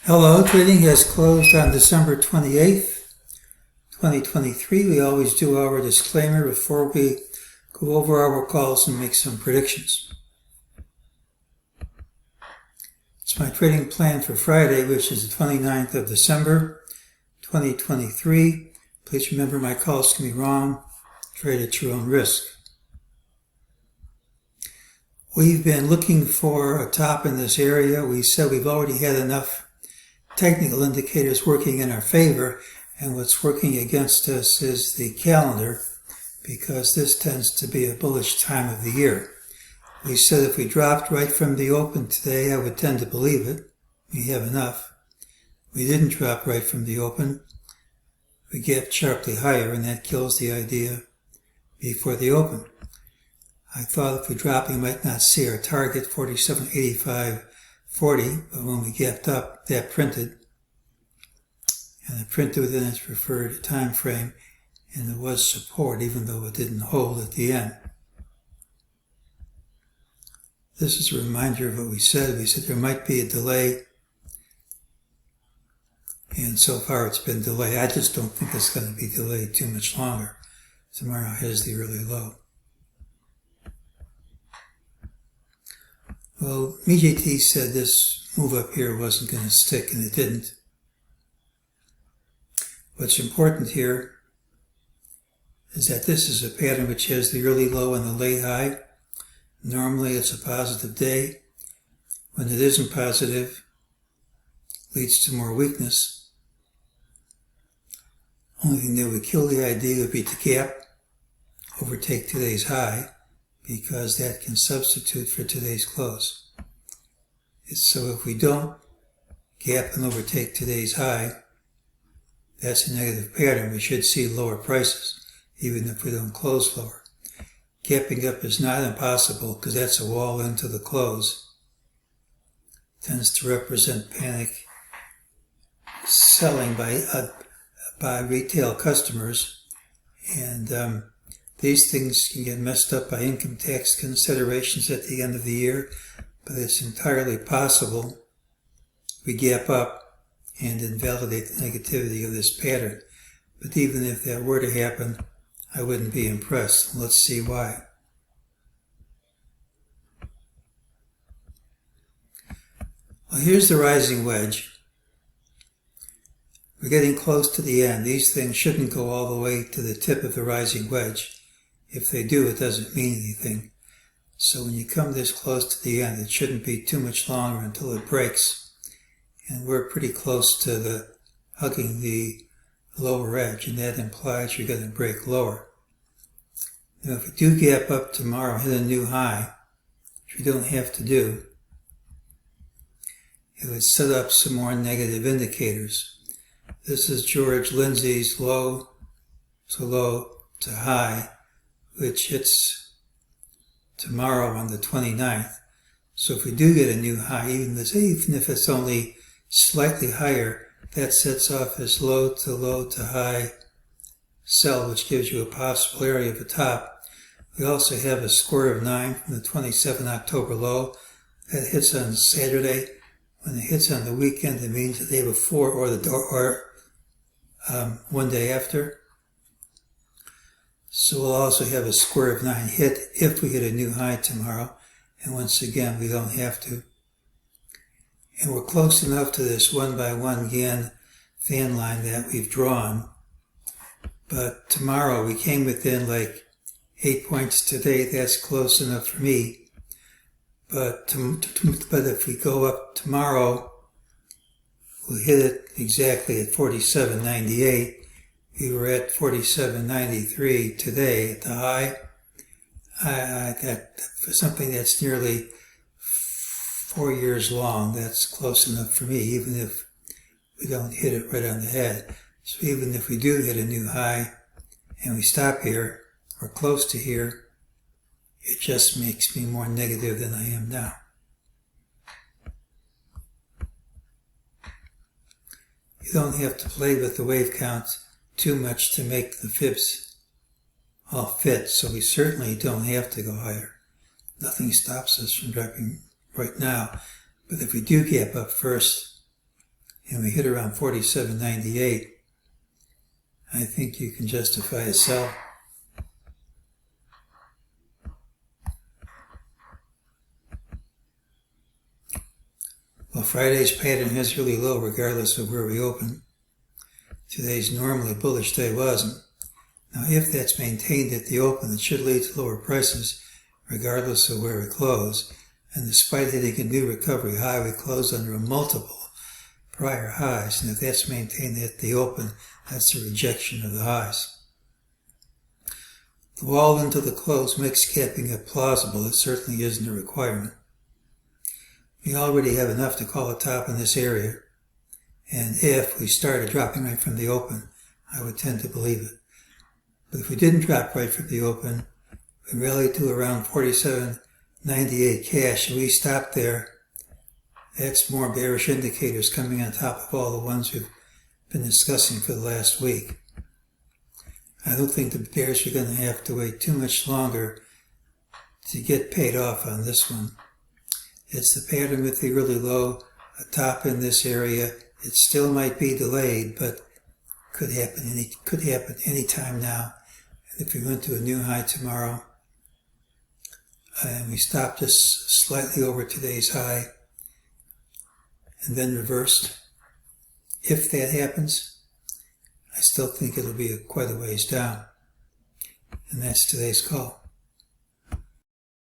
Hello, trading has closed on December 28th, 2023. We always do our disclaimer before we go over our calls and make some predictions. It's my trading plan for Friday, which is the 29th of December, 2023. Please remember my calls can be wrong. Trade at your own risk. We've been looking for a top in this area. We said we've already had enough technical indicators working in our favor, and what's working against us is the calendar, because this tends to be a bullish time of the year. We said if we dropped right from the open today, I would tend to believe it. We have enough. We didn't drop right from the open. We gapped sharply higher, and that kills the idea before the open. I thought if we drop, we might not see our target, 47.85.40, but when we gapped up, that printed. And it printed within its preferred time frame, and it was support, even though it didn't hold at the end. This is a reminder of what we said. We said there might be a delay, and so far it's been delayed. I just don't think it's going to be delayed too much longer. Tomorrow has the early low. Well, MEJT said this move up here wasn't going to stick, and it didn't. What's important here is that this is a pattern which has the early low and the late high. Normally it's a positive day. When it isn't positive, it leads to more weakness. Only thing that would kill the idea would be to gap, overtake today's high, because that can substitute for today's close. So if we don't gap and overtake today's high, that's a negative pattern. We should see lower prices, even if we don't close lower. Gapping up is not impossible, because that's a wall into the close. It tends to represent panic selling by retail customers, and these things can get messed up by income tax considerations at the end of the year, but it's entirely possible we gap up and invalidate the negativity of this pattern. But even if that were to happen, I wouldn't be impressed. Let's see why. Well, here's the rising wedge. We're getting close to the end. These things shouldn't go all the way to the tip of the rising wedge. If they do, it doesn't mean anything. So when you come this close to the end, it shouldn't be too much longer until it breaks. And we're pretty close to hugging the lower edge, and that implies you're going to break lower. Now, if we do gap up tomorrow, hit a new high, which we don't have to do, it would set up some more negative indicators. This is George Lindsay's low to high, which hits tomorrow on the 29th. So if we do get a new high, even if it's only slightly higher, that sets off as low to high sell, which gives you a possible area of a top. We also have a square of 9 from the 27 October low that hits on Saturday. When it hits on the weekend, it means the day before or one day after. So we'll also have a square of 9 hit if we hit a new high tomorrow. And once again, we don't have to. And we're close enough to this 1 by 1 Gann fan line that we've drawn. But tomorrow we came within like 8 points today. That's close enough for me. But if we go up tomorrow, we'll hit it exactly at 47.98. We were at 47.93 today at the high. For something that's nearly 4 years long, that's close enough for me, even if we don't hit it right on the head. So even if we do hit a new high and we stop here or close to here, it just makes me more negative than I am now. You don't have to play with the wave counts too much to make the fibs all fit, so we certainly don't have to go higher. Nothing stops us from dropping right now. But if we do gap up first and we hit around 47.98, I think you can justify a sell. Well, Friday's pattern has really low regardless of where we open. Today's normally bullish day wasn't. Now, if that's maintained at the open, it should lead to lower prices regardless of where we close. And despite hitting a new recovery high, we closed under a multiple prior highs. And if that's maintained at the open, that's a rejection of the highs. The wall into the close makes capping it plausible. It certainly isn't a requirement. We already have enough to call a top in this area. And if we started dropping right from the open, I would tend to believe it. But if we didn't drop right from the open, we rallied to around 47.98 cash, and we stopped there. That's more bearish indicators coming on top of all the ones we've been discussing for the last week. I don't think the bears are going to have to wait too much longer to get paid off on this one. It's the pattern with the really low, a top in this area. It still might be delayed, but could happen any time now. And if we went to a new high tomorrow, and we stopped just slightly over today's high, and then reversed, if that happens, I still think it'll be quite a ways down. And that's today's call.